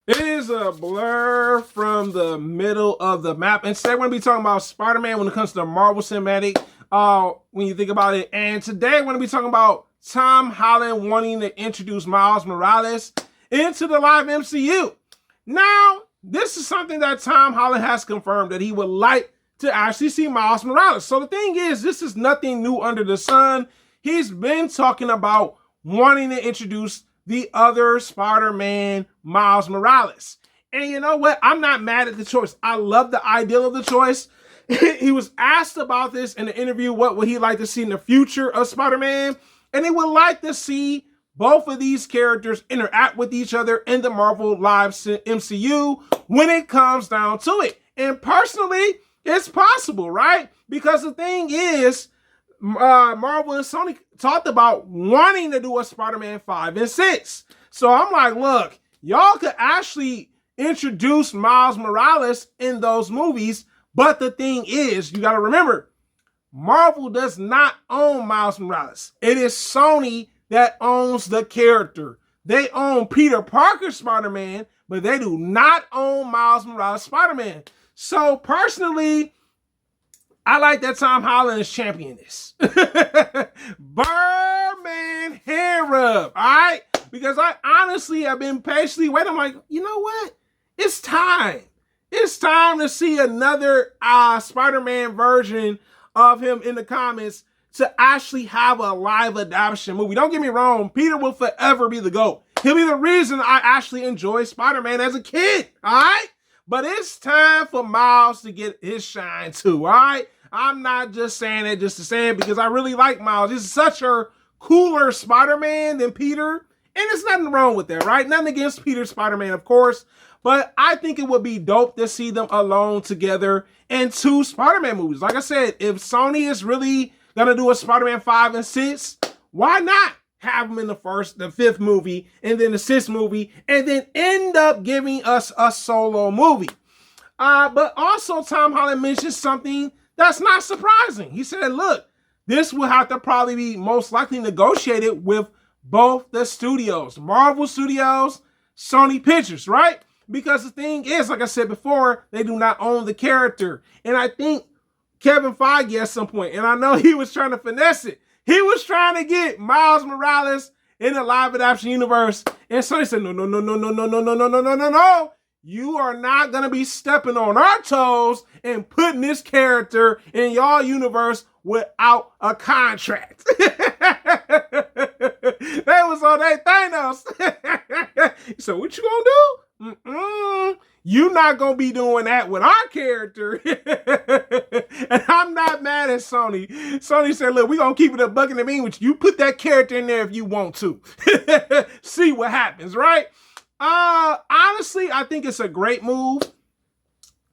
It is a blur from the middle of the map. Instead, we're going to be talking about Spider-Man when it comes to the Marvel Cinematic, when you think about it. And today, we're going to be talking about Tom Holland wanting to introduce Miles Morales into the live MCU. Now, this is something that Tom Holland has confirmed that he would like to actually see Miles Morales. So the thing is, this is nothing new under the sun. He's been talking about wanting to introduce the other Spider-Man, Miles Morales. And you know what? I'm not mad at the choice. I love the ideal of the choice. He was asked about this in the interview, what would he like to see in the future of Spider-Man? And he would like to see both of these characters interact with each other in the Marvel Live MCU when it comes down to it. And personally, it's possible, right? Because the thing is, Marvel and Sony talked about wanting to do a Spider-Man 5 and 6. So I'm like, look, y'all could actually introduce Miles Morales in those movies. But the thing is, you got to remember, Marvel does not own Miles Morales. It is Sony that owns the character. They own Peter Parker Spider-Man, but they do not own Miles Morales Spider-Man. So personally, I like that Tom Holland is championing this. Birdman hair rub, all right? Because I honestly have been patiently waiting. I'm like, you know what? It's time. It's time to see another Spider-Man version of him in the comics to actually have a live adaptation movie. Don't get me wrong. Peter will forever be the GOAT. He'll be the reason I actually enjoyed Spider-Man as a kid, all right? But it's time for Miles to get his shine too, all right? I'm not just saying it just to say it because I really like Miles. He's such a cooler Spider-Man than Peter. And there's nothing wrong with that, right? Nothing against Peter Spider-Man, of course. But I think it would be dope to see them alone together in two Spider-Man movies. Like I said, if Sony is really going to do a Spider-Man 5 and 6, why not have them in the fifth movie, and then the sixth movie, and then end up giving us a solo movie? But also, Tom Holland mentioned something that's not surprising. He said, look, this will have to probably be most likely negotiated with both the studios, Marvel Studios, Sony Pictures, right? Because the thing is, like I said before, they do not own the character. And I think Kevin Feige at some point, and I know he was trying to finesse it, he was trying to get Miles Morales in the live adaptation universe. And Sony said, no. You are not going to be stepping on our toes and putting this character in y'all universe without a contract. That was on that Thanos. So what you gonna do? You're not going to be doing that with our character. And I'm not mad at Sony. Sony said, look, we're going to keep it a buck and a mean with you. You put that character in there if you want to. See what happens, right? Honestly, I think it's a great move.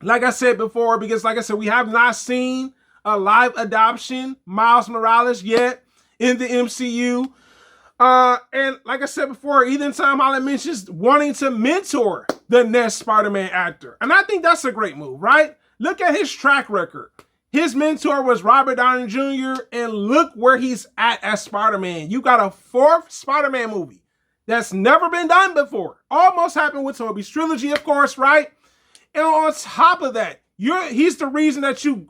Like I said before, because like I said, we have not seen a live adoption Miles Morales yet in the MCU. And like I said before, even Tom Holland mentions wanting to mentor the next Spider-Man actor. And I think that's a great move, right? Look at his track record. His mentor was Robert Downey Jr. And look where he's at as Spider-Man. You got a fourth Spider-Man movie that's never been done before. Almost happened with Tobey's trilogy, of course, right? And on top of that, he's the reason that you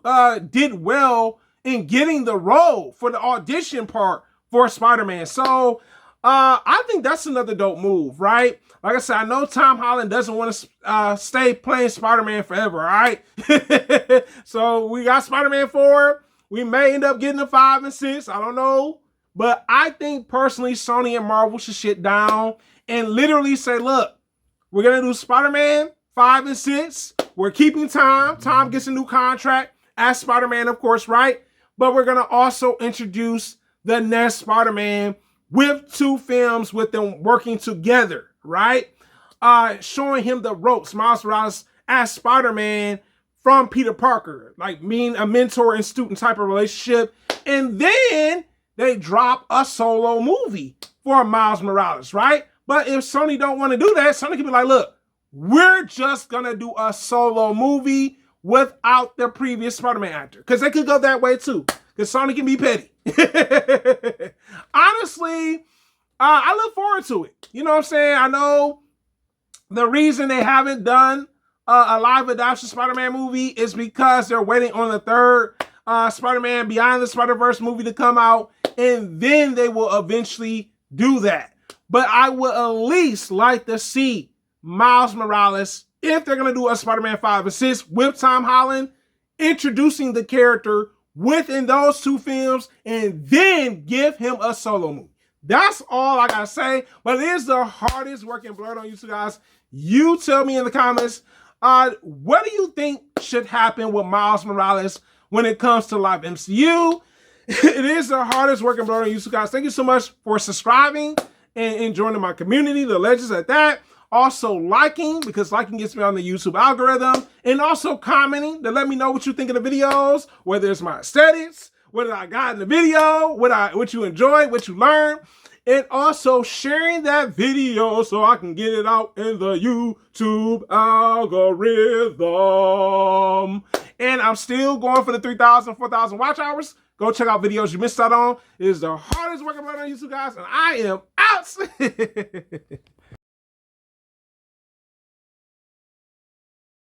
did well in getting the role for the audition part for Spider-Man. So I think that's another dope move, right? Like I said, I know Tom Holland doesn't want to stay playing Spider-Man forever, all right? So we got Spider-Man 4. We may end up getting a 5 and 6. I don't know. But I think personally, Sony and Marvel should sit down and literally say, look, we're going to do Spider-Man 5 and 6. We're keeping Tom. Tom gets a new contract as Spider-Man, of course, right? But we're going to also introduce the next Spider-Man with 2 films with them working together, right? Showing him the ropes, Miles Morales as Spider-Man from Peter Parker, like being a mentor and student type of relationship. And then they drop a solo movie for Miles Morales, right? But if Sony don't want to do that, Sony can be like, look, we're just going to do a solo movie without the previous Spider-Man actor. Because they could go that way too. Because Sony can be petty. Honestly, I look forward to it. You know what I'm saying? I know The reason they haven't done a live adoption Spider-Man movie is because they're waiting on the third Spider-Man Beyond the Spider-Verse movie to come out, and then they will eventually do that. But I would at least like to see Miles Morales, if they're going to do a Spider-Man 5 or 6 with Tom Holland, introducing the character within those two films, and then give him a solo movie. That's all I gotta say. But it is the hardest working blerd on YouTube, guys. You tell me in the comments, what do you think should happen with Miles Morales when it comes to live MCU? It is the hardest working blerd on YouTube, guys. Thank you so much for subscribing and joining my community, the legends at that. Also liking, because liking gets me on the YouTube algorithm, and also commenting to let me know what you think of the videos, whether it's my aesthetics, what I got in the video, what you enjoyed, what you learned, and also sharing that video so I can get it out in the YouTube algorithm. And I'm still going for the 3,000, 4,000 watch hours. Go check out videos you missed out on. It is the hardest working blerd on YouTube, guys, and I am out.